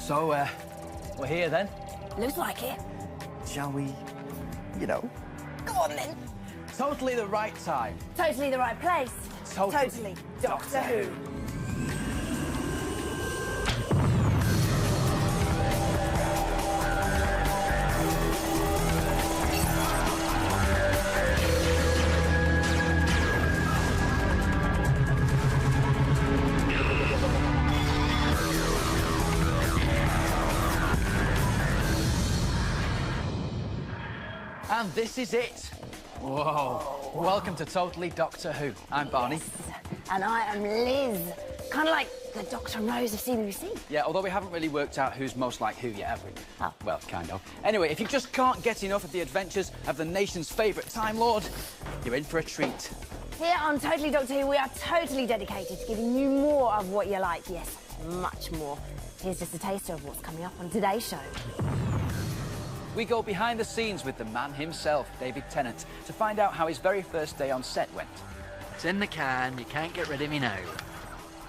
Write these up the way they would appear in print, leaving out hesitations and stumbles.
So, we're here then? Looks like it. Shall we, you know? Go on then. Totally the right time. Totally the right place. Totally Doctor Who. And this is it. Whoa. Welcome to Totally Doctor Who. I'm Barney. Yes. And I am Liz. Kind of like the Dr. Rose of CBBC. Yeah, although we haven't really worked out who's most like who yet, have we? Oh. Well, kind of. Anyway, if you just can't get enough of the adventures of the nation's favourite Time Lord, you're in for a treat. Here on Totally Doctor Who, we are totally dedicated to giving you more of what you like. Yes, much more. Here's just a taster of what's coming up on today's show. We go behind the scenes with the man himself, David Tennant, to find out how his very first day on set went. It's in the can, you can't get rid of me now.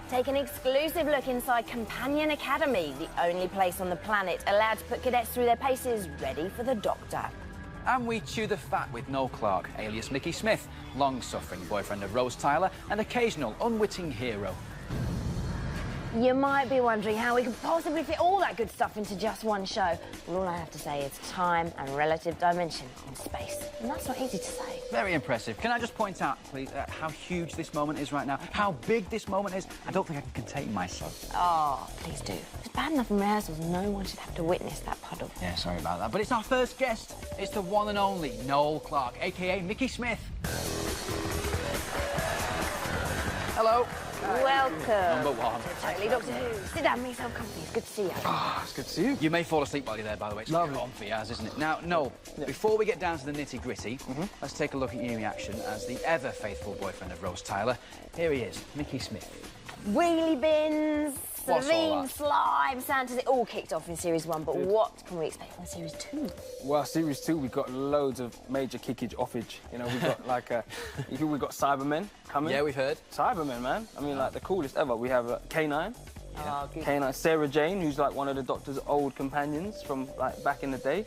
Take an exclusive look inside Companion Academy, the only place on the planet allowed to put cadets through their paces, ready for the Doctor. And we chew the fat with Noel Clark, alias Mickey Smith, long-suffering boyfriend of Rose Tyler and occasional unwitting hero. You might be wondering how we could possibly fit all that good stuff into just one show. Well, all I have to say is time and relative dimension in space. And that's not easy to say. Very impressive. Can I just point out, please, how huge this moment is right now? How big this moment is? I don't think I can contain myself. Oh, please do. It's bad enough in rehearsals. No one should have to witness that puddle. Yeah, sorry about that. But it's our first guest. It's the one and only Noel Clark, a.k.a. Mickey Smith. Hello. Welcome. Number one. To Totally Doctor Who. Sit down, make yourself comfy. It's good to see you. Ah, it's good to see you. You may fall asleep while you're there, by the way. It's Lovely. on for yours, isn't it? Now, Noel, before we get down to the nitty-gritty, let's take a look at your reaction as the ever-faithful boyfriend of Rose Tyler. Here he is, Mickey Smith. Wheelie bins, What's all Celine, that? slime, Santa's. It all kicked off in Series 1, but what can we expect from Series 2? Well, Series 2, we've got loads of major kickage offage. You know, we've got like we've got Cybermen coming. Yeah, we've heard. Cybermen, man. I mean, like the coolest ever. We have K9. Oh, good. K9, Sarah Jane, who's like one of the Doctor's old companions from like back in the day.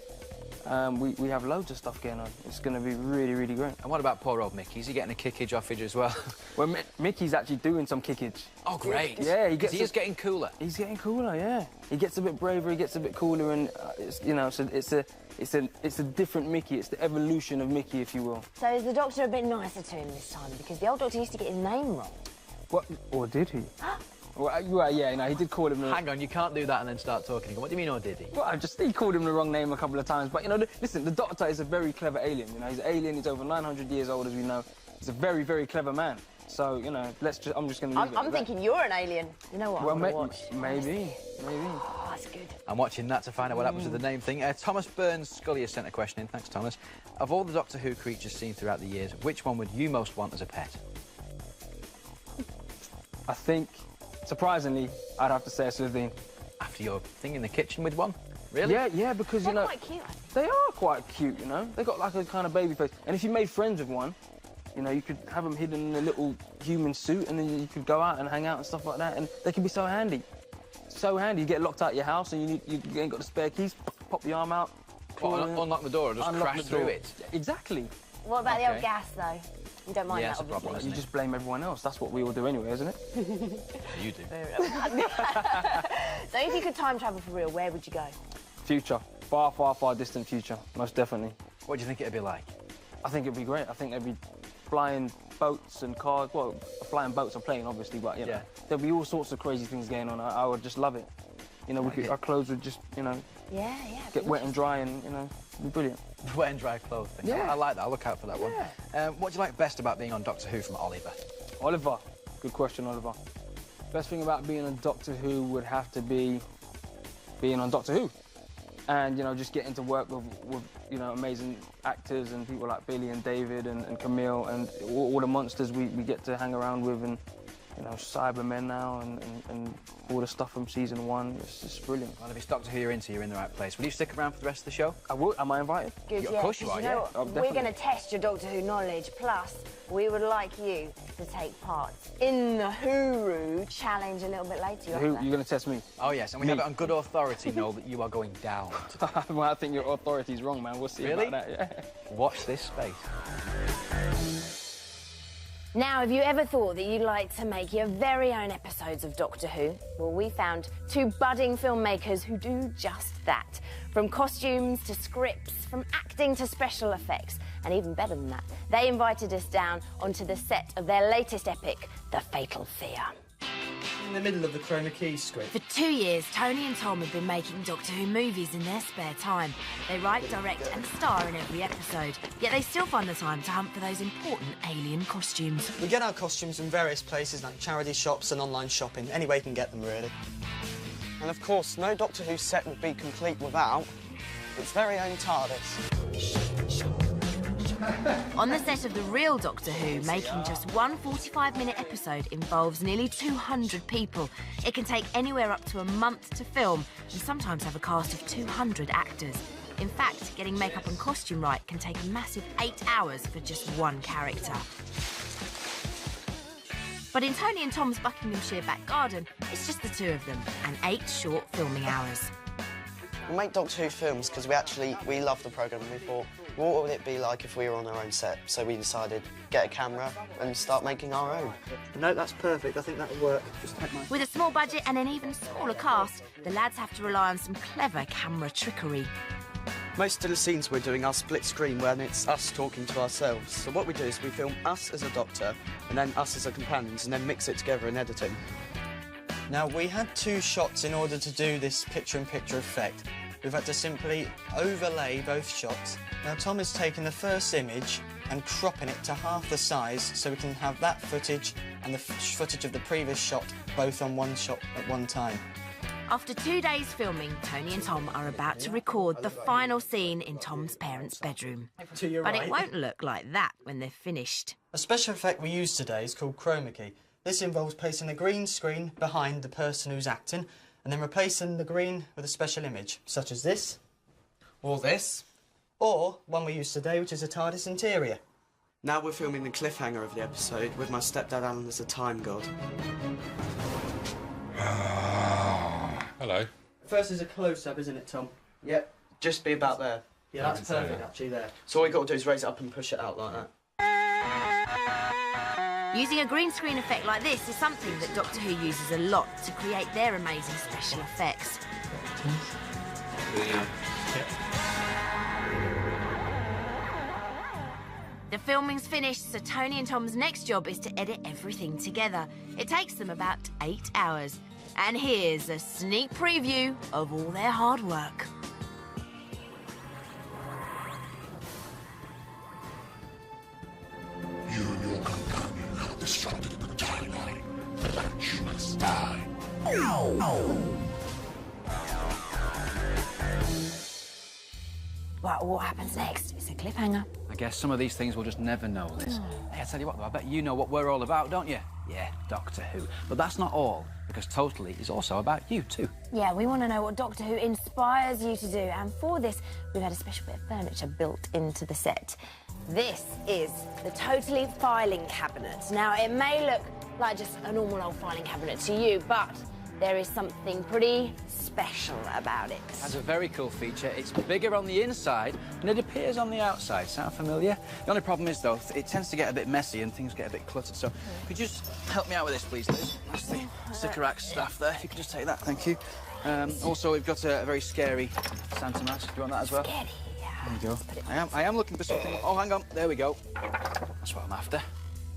We have loads of stuff going on. It's going to be really, really great. And what about poor old Mickey? Is he getting a kickage offage as well? Well, Mickey's actually doing some kickage. Oh, great. Yeah, he is getting cooler. He's getting cooler, yeah. He gets a bit braver, he gets a bit cooler, and it's, you know, so it's a different Mickey. It's the evolution of Mickey, if you will. So is the Doctor a bit nicer to him this time? Because the old Doctor used to get his name wrong. What? Or did he? Well, yeah, you know, he did call him. Hang on, you can't do that and then start talking. What do you mean, or did he? Well, he called him the wrong name a couple of times. But you know, listen, the Doctor is a very clever alien. You know, he's an alien. He's over 900 years old, as we know. He's a very, very clever man. So you know, I'm just going to leave it. I'm thinking you're an alien. You know what? Well, I'm gonna watch. maybe. Oh, that's good. I'm watching that to find out what happens with the name thing. Thomas Burns Scully has sent a question in. Thanks, Thomas. Of all the Doctor Who creatures seen throughout the years, which one would you most want as a pet? I think, surprisingly, I'd have to say a Slitheen. After your thing in the kitchen with one? Really? Yeah, because They're you know quite cute, I think. they are quite cute. You know, they got like a kind of baby face. And if you made friends with one, you know, you could have them hidden in a little human suit, and then you could go out and hang out and stuff like that. And they can be so handy. So handy. You get locked out of your house and you ain't got the spare keys. Pop your arm out. Unlock the door or just unlock crash the door. through it? Exactly. What about the Okay. old gas, though? You don't mind Yeah, that, that's a problem, obviously. isn't You just blame everyone else. That's what we all do anyway, isn't it? You do. So if you could time travel for real, where would you go? Future. Far, far, far distant future. Most definitely. What do you think it'd be like? I think it'd be great. I think there'd be flying boats and cars. Well, flying boats are plane, obviously, but, you know, Yeah. there'd be all sorts of crazy things going on. I would just love it. You know, our clothes would just, you know, Yeah. get wet and dry and, you know, it'd be brilliant. Wet and dry clothes thing. Yeah. I like that. I'll look out for that one. What do you like best about being on Doctor Who from Oliver? Oliver. Good question, Oliver. Best thing about being on Doctor Who would have to be being on Doctor Who. And, you know, just getting to work with you know, amazing actors and people like Billy and David and Camille and all the monsters we get to hang around with and you know, Cybermen now and all the stuff from season 1. It's just brilliant. Well, if it's Doctor Who you're into, you're in the right place. Will you stick around for the rest of the show? I will. Am I invited? Good, Yeah, yeah. of course you are, know yeah. what? Oh, We're definitely. going to test your Doctor Who knowledge. Plus, we would like you to take part in the Hooroo challenge a little bit later. You Who, up you're going to test me? Oh, yes, and we have it on good authority, Noel, that you are going down. Well, I think your authority's wrong, man. We'll see Really? about that, yeah. Watch this space. Now, have you ever thought that you'd like to make your very own episodes of Doctor Who? Well, we found 2 budding filmmakers who do just that. From costumes to scripts, from acting to special effects, and even better than that, they invited us down onto the set of their latest epic, The Fatal Fear. In the middle of the chroma key script. For 2 years, Tony and Tom have been making Doctor Who movies in their spare time. They write, direct and star in every episode, yet they still find the time to hunt for those important alien costumes. We get our costumes from various places like charity shops and online shopping, any way you can get them really. And of course, no Doctor Who set would be complete without its very own TARDIS. On the set of the real Doctor Who, making just one 45-minute episode involves nearly 200 people. It can take anywhere up to a month to film and sometimes have a cast of 200 actors. In fact, getting makeup and costume right can take a massive 8 hours for just one character. But in Tony and Tom's Buckinghamshire back garden, it's just the 2 of them and 8 short filming hours. We make Doctor Who films because we love the programme and we thought, what would it be like if we were on our own set? So we decided, get a camera and start making our own. No, that's perfect. I think that'll work. Just take mine. With a small budget and an even smaller cast, the lads have to rely on some clever camera trickery. Most of the scenes we're doing are split screen when it's us talking to ourselves. So what we do is we film us as a doctor and then us as a companions and then mix it together in editing. Now, we had 2 shots in order to do this picture-in-picture effect. We've had to simply overlay both shots. Now, Tom has taken the first image and cropping it to half the size so we can have that footage and the footage of the previous shot both on one shot at one time. After 2 days filming, Tony and Tom are about to record the final scene in Tom's parents' bedroom. To your But right. it won't look like that when they're finished. A special effect we use today is called chroma key. This involves placing a green screen behind the person who's acting and then replacing the green with a special image, such as this, or this, or one we use today, which is a TARDIS interior. Now we're filming the cliffhanger of the episode with my stepdad Alan as a time god. Hello. First is a close-up, isn't it, Tom? Yep, just be about there. Yeah, that's perfect, actually, there. So all you got to do is raise it up and push it out like that. Using a green screen effect like this is something that Doctor Who uses a lot to create their amazing special effects. The filming's finished, so Tony and Tom's next job is to edit everything together. It takes them about 8 hours. And here's a sneak preview of all their hard work. You and your companion have disrupted the timeline. You must die. Well, what happens next? It's a cliffhanger. I guess some of these things we'll just never know, Liz. Hey, I tell you what, though, I bet you know what we're all about, don't you? Yeah, Doctor Who. But that's not all, because Totally is also about you, too. Yeah, we want to know what Doctor Who inspires you to do. And for this, we've had a special bit of furniture built into the set. This is the Totally filing cabinet. Now, it may look like just a normal old filing cabinet to you, but there is something pretty special about it. It has a very cool feature. It's bigger on the inside and it appears on the outside. Sound familiar? The only problem is, though, it tends to get a bit messy and things get a bit cluttered. So could you just help me out with this, please, Liz? That's the Sycorax staff there. If you could just take that, thank you. Also, we've got a very scary Santa mask. Do you want that as well? Scary, yeah. There you go. I am looking for something. Oh, hang on. There we go. That's what I'm after.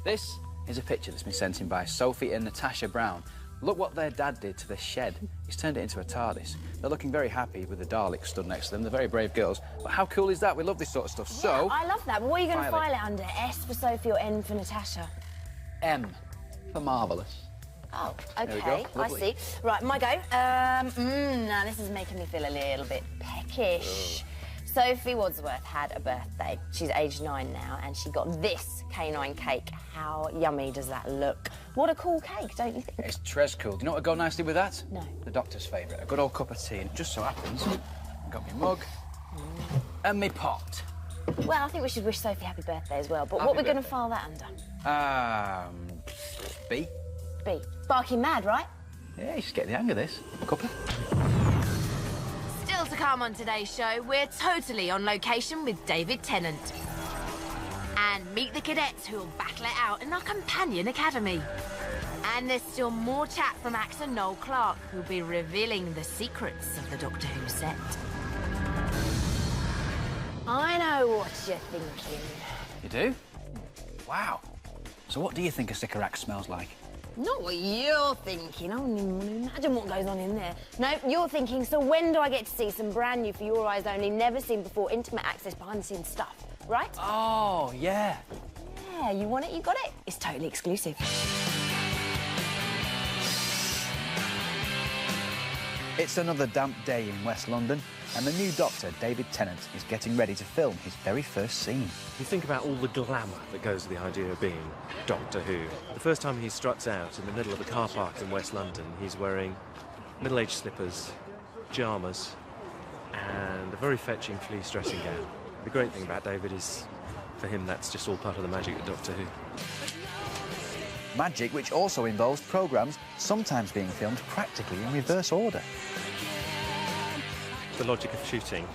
This is a picture that's been sent in by Sophie and Natasha Brown. Look what their dad did to the shed. He's turned it into a TARDIS. They're looking very happy with the Daleks stood next to them. They're very brave girls. But how cool is that? We love this sort of stuff. Yeah, So, I love that. But what are you going to file file it under? S for Sophie or N for Natasha? M for marvellous. Oh, There we okay. go. I Lovely. see. Right, my go. Now this is making me feel a little bit peckish. Sophie Wadsworth had a birthday. She's aged 9 now, and she got this canine cake. How yummy does that look? What a cool cake, don't you think? It's tres cool. Do you know what would go nicely with that? No. The doctor's favourite, a good old cup of tea. And it just so happens, I've got my mug and my pot. Well, I think we should wish Sophie happy birthday as well, but Happy what we're going to birthday. file that under? B? B. Barking mad, right? Yeah, you should get the hang of this. Couple. Still to come on today's show, we're totally on location with David Tennant. And meet the cadets who'll battle it out in our companion academy. And there's still more chat from actor Noel Clark, who'll be revealing the secrets of the Doctor Who set. I know what you're thinking. You do? Wow. So what do you think a Sycorax smells like? Not what you're thinking. I don't even want to imagine what goes on in there. No, you're thinking, so when do I get to see some brand new, for your eyes only, never seen before, intimate access behind-the-scenes stuff, right? Oh, yeah. Yeah, you want it, you got it. It's totally exclusive. It's another damp day in West London, and the new Doctor, David Tennant, is getting ready to film his very first scene. You think about all the glamour that goes with the idea of being Doctor Who. The first time he struts out in the middle of a car park in West London, he's wearing middle-aged slippers, pyjamas, and a very fetching fleece dressing gown. The great thing about David is, for him, that's just all part of the magic of Doctor Who. Magic which also involves programmes sometimes being filmed practically in reverse order. The logic of shooting,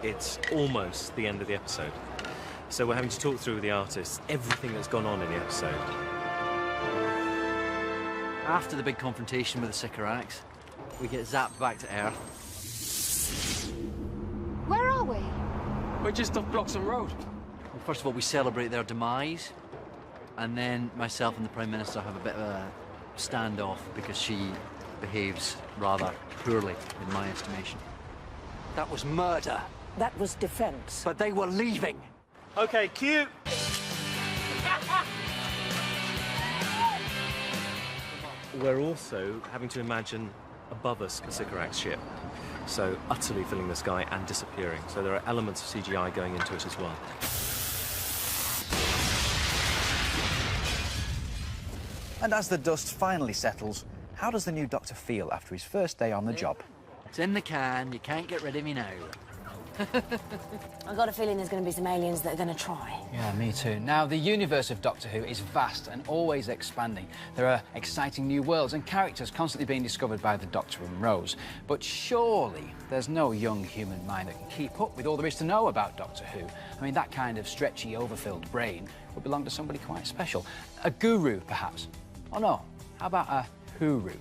it's almost the end of the episode. So we're having to talk through with the artists everything that's gone on in the episode. After the big confrontation with the Sycorax, we get zapped back to Earth. Where are we? We're just off Bloxham Road. Well, first of all, we celebrate their demise, and then myself and the Prime Minister have a bit of a standoff because she behaves rather poorly, in my estimation. That was murder. That was defence. But they were leaving. OK, cue! We're also having to imagine above us a Sycorax ship, so utterly filling the sky and disappearing. So there are elements of CGI going into it as well. And as the dust finally settles, how does the new Doctor feel after his first day on the job? It's in the can, you can't get rid of me now. I've got a feeling there's going to be some aliens that are going to try. Yeah, me too. Now, the universe of Doctor Who is vast and always expanding. There are exciting new worlds and characters constantly being discovered by the Doctor and Rose. But surely there's no young human mind that can keep up with all there is to know about Doctor Who. I mean, that kind of stretchy, overfilled brain would belong to somebody quite special. A guru, perhaps. Oh, no. How about a hooroo?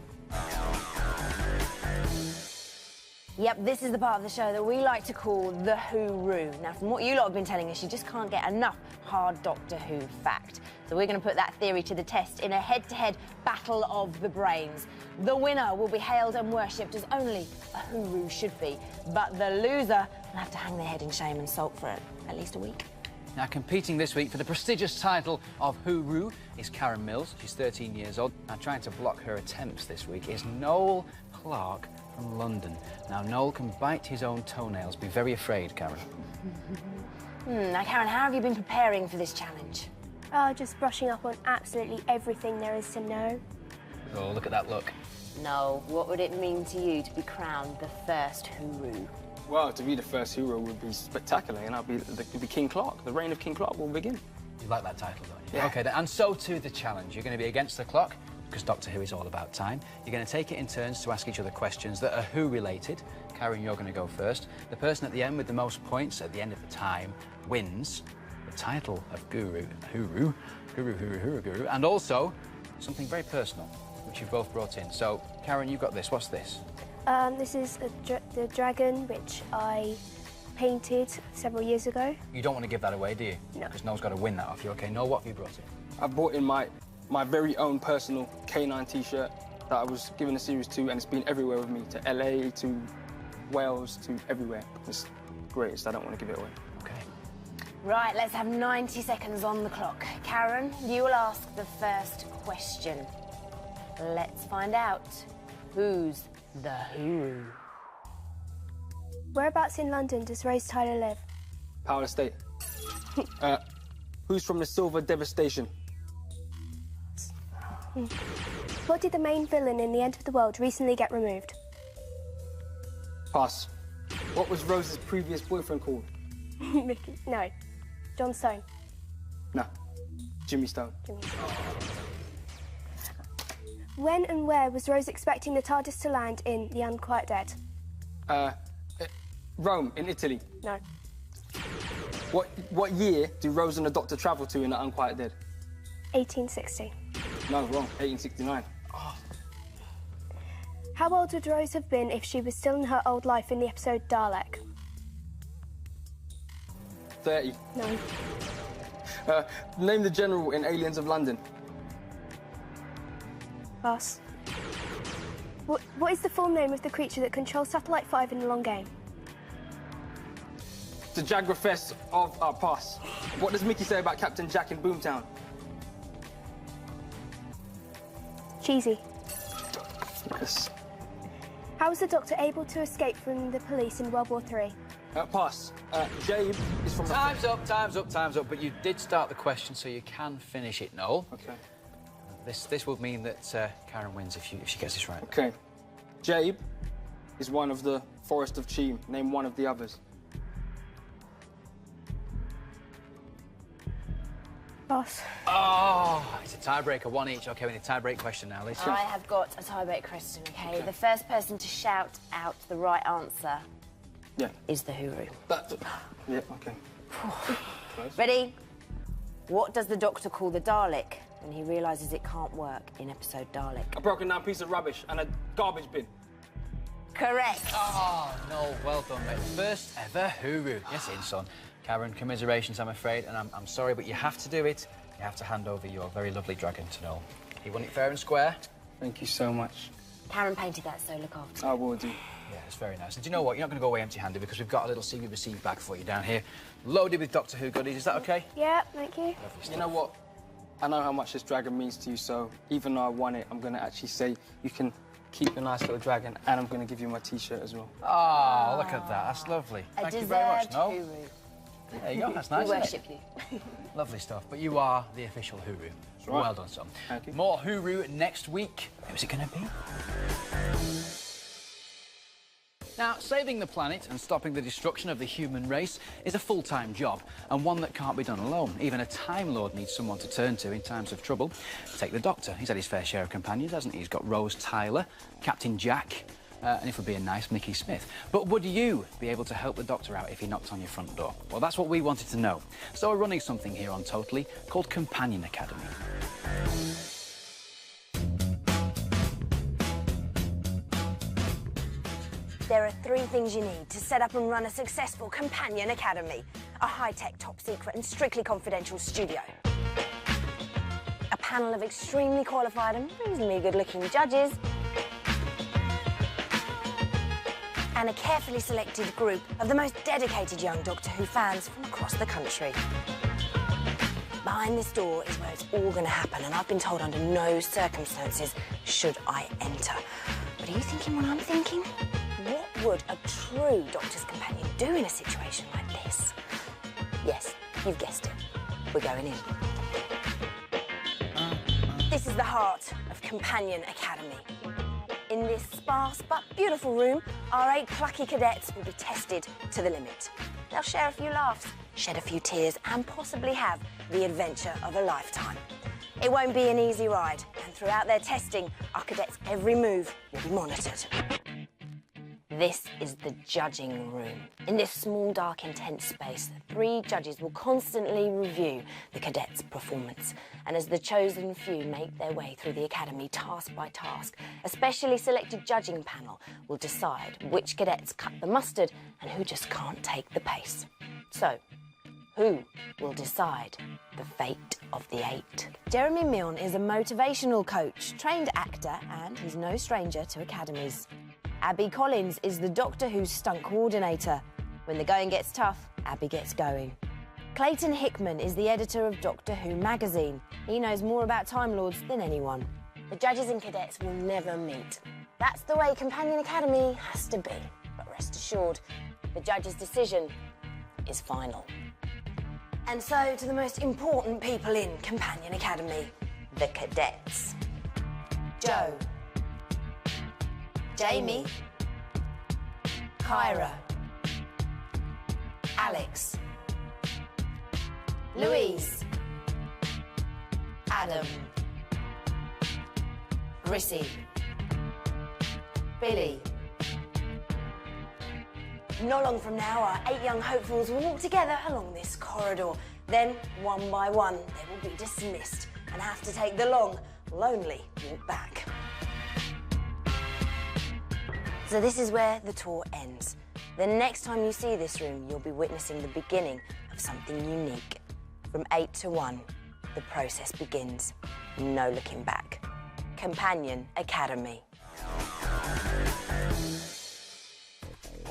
Yep, this is the part of the show that we like to call the Who-roo. Now, from what you lot have been telling us, you just can't get enough hard Doctor Who fact. So we're going to put that theory to the test in a head-to-head battle of the brains. The winner will be hailed and worshipped as only a Who-roo should be, but the loser will have to hang their head in shame and sulk for at least a week. Now, competing this week for the prestigious title of Who-roo is Karen Mills. She's 13 years old. Now, trying to block her attempts this week is Noel Clark from London. Now, Noel can bite his own toenails. Be very afraid, Karen. Now, Karen, how have you been preparing for this challenge? Oh, just brushing up on absolutely everything there is to know. Oh, look at that look. No, what would it mean to you to be crowned the first Who-roo? Well, to be the first hero would be spectacular, and I'll be King Clarke. The reign of King Clarke will begin. You like that title, don't you? Yeah. OK, then, and so too the challenge. You're going to be against the clock, because Doctor Who is all about time. You're going to take it in turns to ask each other questions that are Who-related. Karen, you're going to go first. The person at the end with the most points at the end of the time wins the title of Guru, Guru, and also something very personal, which you've both brought in. So, Karen, you've got this. What's this? This is the dragon, which I painted several years ago. You don't want to give that away, do you? No. Because Noel's got to win that off you. OK, Noel, what have you brought in? I brought in my very own personal K9 T-shirt that I was given a series to, and it's been everywhere with me, to LA, to Wales, to everywhere. It's great, so I don't want to give it away. OK. Right, let's have 90 seconds on the clock. Karen, you will ask the first question. Let's find out who's the Who. Whereabouts in London does Rose Tyler live? Power Estate. Who's from the Silver Devastation? What did the main villain in The End of the World recently get removed? Pass. What was Rose's previous boyfriend called? Mickey. No. John Stone. No. Jimmy Stone. Jimmy Stone. When and where was Rose expecting the TARDIS to land in The Unquiet Dead? Rome, in Italy. No. What year do Rose and the Doctor travel to in The Unquiet Dead? 1860. No, wrong. 1869. How old would Rose have been if she was still in her old life in the episode Dalek? 30. No. Name the general in Aliens of London. Pass. What is the full name of the creature that controls Satellite 5 in the long game? The Jagrafess of Pass. What does Mickey say about Captain Jack in Boomtown? Cheesy. Yes. How was the Doctor able to escape from the police in World War III? Pass. Jabe is from... Time's up, time's up, time's up. But you did start the question, so you can finish it, Noel. Okay. This will mean that Karen wins if she gets this right. Okay. Jabe is one of the Forest of Cheam. Name one of the others. Pass. Oh, it's a tiebreaker, one each. Okay, we need a tiebreak question now, Lisa. I have got a tiebreak question, okay? The first person to shout out the right answer is the Huru. Yeah, okay. Ready? What does the Doctor call the Dalek when he realises it can't work in episode Dalek? A broken down piece of rubbish and a garbage bin. Correct. Oh, no, well done, mate. First ever Huru. Yes, in, son. Karen, commiserations, I'm afraid, and I'm sorry, but you have to do it. You have to hand over your very lovely dragon to Noel. He won it fair and square. Thank you so much. Karen painted that, so look after. I will do. Yeah, it's very nice. And do you know what? You're not going to go away empty-handed because we've got a little CBBC bag for you down here, loaded with Doctor Who goodies. Is that okay? Yeah, thank you. You know what? I know how much this dragon means to you, so even though I won it, I'm going to actually say you can keep a nice little dragon, and I'm going to give you my T-shirt as well. Oh, look at that. That's lovely. Thank you very much, Noel. Huru. There you go. That's nice. We worship you. Lovely stuff. But you are the official Huru. Right. Well done, son. Thank you. More Huru next week. Who's it going to be? Now, saving the planet and stopping the destruction of the human race is a full-time job, and one that can't be done alone. Even a Time Lord needs someone to turn to in times of trouble. Take the Doctor. He's had his fair share of companions, hasn't he? He's got Rose Tyler, Captain Jack, and if we're being nice, Mickey Smith. But would you be able to help the Doctor out if he knocked on your front door? Well, that's what we wanted to know. So we're running something here on Totally called Companion Academy. There are 3 things you need to set up and run a successful Companion Academy. A high-tech, top-secret and strictly confidential studio. A panel of extremely qualified and reasonably good-looking judges. And a carefully selected group of the most dedicated young Doctor Who fans from across the country. Behind this door is where it's all going to happen, and I've been told under no circumstances should I enter. But are you thinking what I'm thinking? What would a true Doctor's companion do in a situation like this? Yes, you've guessed it. We're going in. This is the heart of Companion Academy. In this sparse but beautiful room, our 8 plucky cadets will be tested to the limit. They'll share a few laughs, shed a few tears, and possibly have the adventure of a lifetime. It won't be an easy ride, and throughout their testing, our cadets' every move will be monitored. This is the judging room. In this small, dark, intense space, 3 judges will constantly review the cadets' performance. And as the chosen few make their way through the academy task by task, a specially selected judging panel will decide which cadets cut the mustard and who just can't take the pace. So, who will decide the fate of the 8? Jeremy Milne is a motivational coach, trained actor, and he's no stranger to academies. Abby Collins is the Doctor Who's stunt coordinator. When the going gets tough, Abby gets going. CLAYTON HICKMAN is the editor of Doctor Who magazine. He knows more about Time Lords than anyone. The judges and cadets will never meet. That's the way Companion Academy has to be. But rest assured, the judge's decision is final. And so to the most important people in Companion Academy, the cadets. Joe, Jamie, Kyra, Alex, Louise, Adam, Grissy, Billy. Not long from now, our 8 young hopefuls will walk together along this corridor. Then, one by one, they will be dismissed and have to take the long, lonely walk back. So this is where the tour ends. The next time you see this room, you'll be witnessing the beginning of something unique. From 8 to 1, the process begins. No looking back. Companion Academy.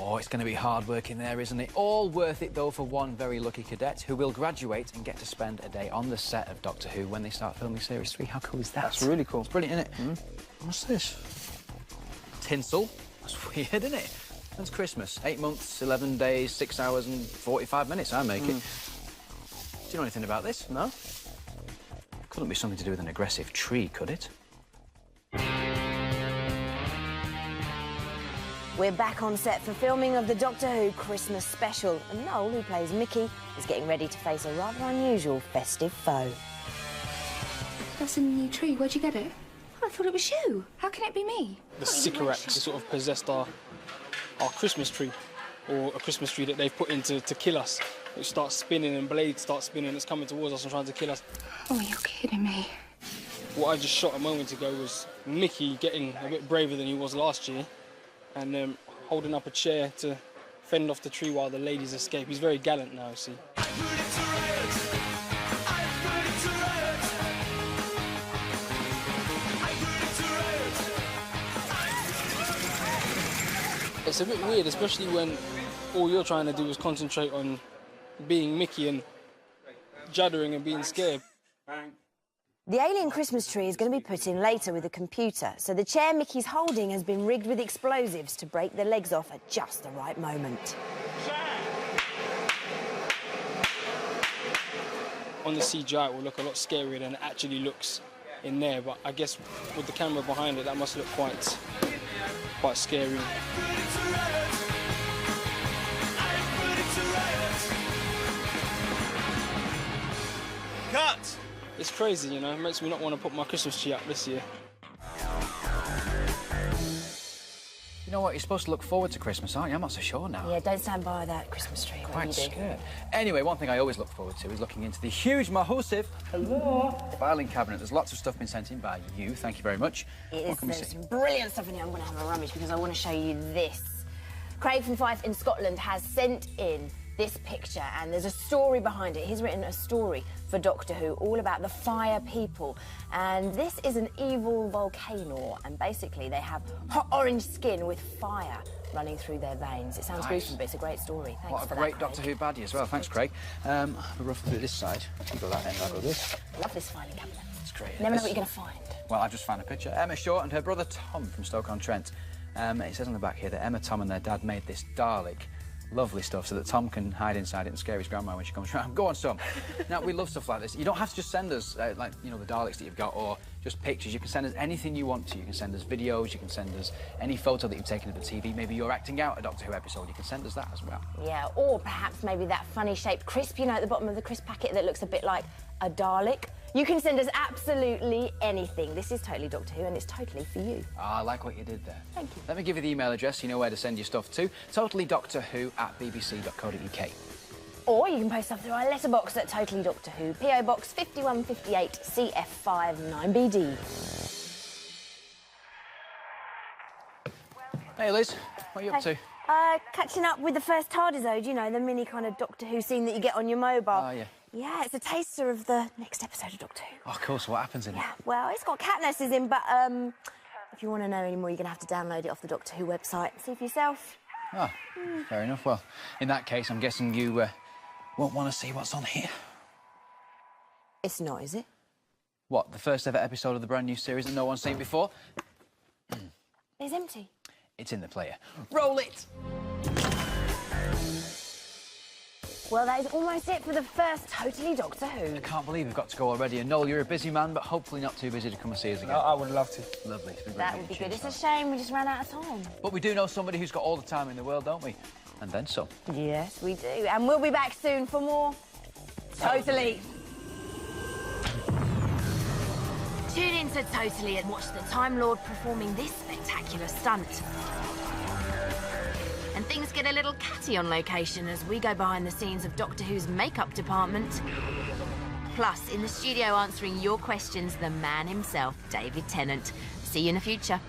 Oh, it's going to be hard work in there, isn't it? All worth it, though, for one very lucky cadet who will graduate and get to spend a day on the set of Doctor Who when they start filming Series 3. How cool is that? That's really cool. It's brilliant, isn't it? What's this? Tinsel. That's weird, isn't it? That's Christmas. 8 months, 11 days, 6 hours and 45 minutes, I make it. Do you know anything about this? No. Couldn't be something to do with an aggressive tree, could it? We're back on set for filming of the Doctor Who Christmas special, and Noel, who plays Mickey, is getting ready to face a rather unusual festive foe. That's a new tree. Where'd you get it? I thought it was you. How can it be me? The Sycorax sort of possessed our Christmas tree, or a Christmas tree that they've put in to kill us. It starts spinning and blades start spinning. It's coming towards us and trying to kill us. Oh, you're kidding me. What I just shot a moment ago was Mickey getting a bit braver than he was last year, and holding up a chair to fend off the tree while the ladies escape. He's very gallant now, see. It's a bit weird, especially when all you're trying to do is concentrate on being Mickey and juddering and being scared. The alien Christmas tree is going to be put in later with a computer, so the chair Mickey's holding has been rigged with explosives to break the legs off at just the right moment. On the CGI, it will look a lot scarier than it actually looks in there, but I guess with the camera behind it, that must look quite scary. Cut! It's crazy, you know, it makes me not want to put my Christmas tree up this year. You know what? You're supposed to look forward to Christmas, aren't you? I'm not so sure now. Yeah, don't stand by that Christmas tree. Quite scared. Anyway, one thing I always look forward to is looking into the huge, massive filing cabinet. There's lots of stuff been sent in by you. Thank you very much. What can we see? There's some brilliant stuff in here. I'm going to have a rummage because I want to show you this. Craig from Fife in Scotland has sent in this picture, and there's a story behind it. He's written a story for Doctor Who all about the fire people, and this is an evil volcano, and basically they have hot orange skin with fire running through their veins. It sounds gruesome, but it's a great story. Thanks what a for great that, Doctor Who baddie as well. Thanks, Craig. We'll roughly do this side. You go that end, I'll go this. I love this filing cabinet. It's great. Never know what you're going to find. Well, I've just found a picture. Emma Short and her brother Tom from Stoke-on-Trent. It says on the back here that Emma, Tom and their dad made this Dalek. Lovely stuff, so that Tom can hide inside it and scare his grandma when she comes round. Go on, Tom. Now, we love stuff like this. You don't have to just send us, like, you know, the Daleks that you've got, or just pictures. You can send us anything you want to. You can send us videos, you can send us any photo that you've taken of the TV. Maybe you're acting out a Doctor Who episode. You can send us that as well. Yeah, or perhaps maybe that funny-shaped crisp, you know, at the bottom of the crisp packet that looks a bit like a Dalek. You can send us absolutely anything. This is totally Doctor Who, and it's totally for you. Ah, I like what you did there. Thank you. Let me give you the email address. You know where to send your stuff to. totallydoctorwho@bbc.co.uk. Or you can post stuff through our letterbox at Totally Doctor Who, PO Box 5158 CF5 9BD. Hey, Liz. What are you up to? Catching up with the first TARDIS-ode, you know, the mini kind of Doctor Who scene that you get on your mobile. Oh, yeah. Yeah, it's a taster of the next episode of Doctor Who. Oh, of course. What happens in it? Yeah, well, it's got cat nurses in, but if you want to know any more, you're going to have to download it off the Doctor Who website and see for yourself. Oh, fair enough. Well, in that case, I'm guessing you won't want to see what's on here. It's not, is it? What, the first ever episode of the brand new series that no one's seen before? It's empty. It's in the player. Roll it! Well, that is almost it for the first Totally Doctor Who. I can't believe we've got to go already. And Noel, you're a busy man, but hopefully not too busy to come and see us again. No, I would love to. Lovely. It's been great That meeting would be you. good. It's a shame we just ran out of time. But we do know somebody who's got all the time in the world, don't we? And then some. Yes, we do. And we'll be back soon for more Totally. Tune in to Totally and watch the Time Lord performing this spectacular stunt. And things get a little catty on location as we go behind the scenes of Doctor Who's makeup department. Plus, in the studio answering your questions, the man himself, David Tennant. See you in the future.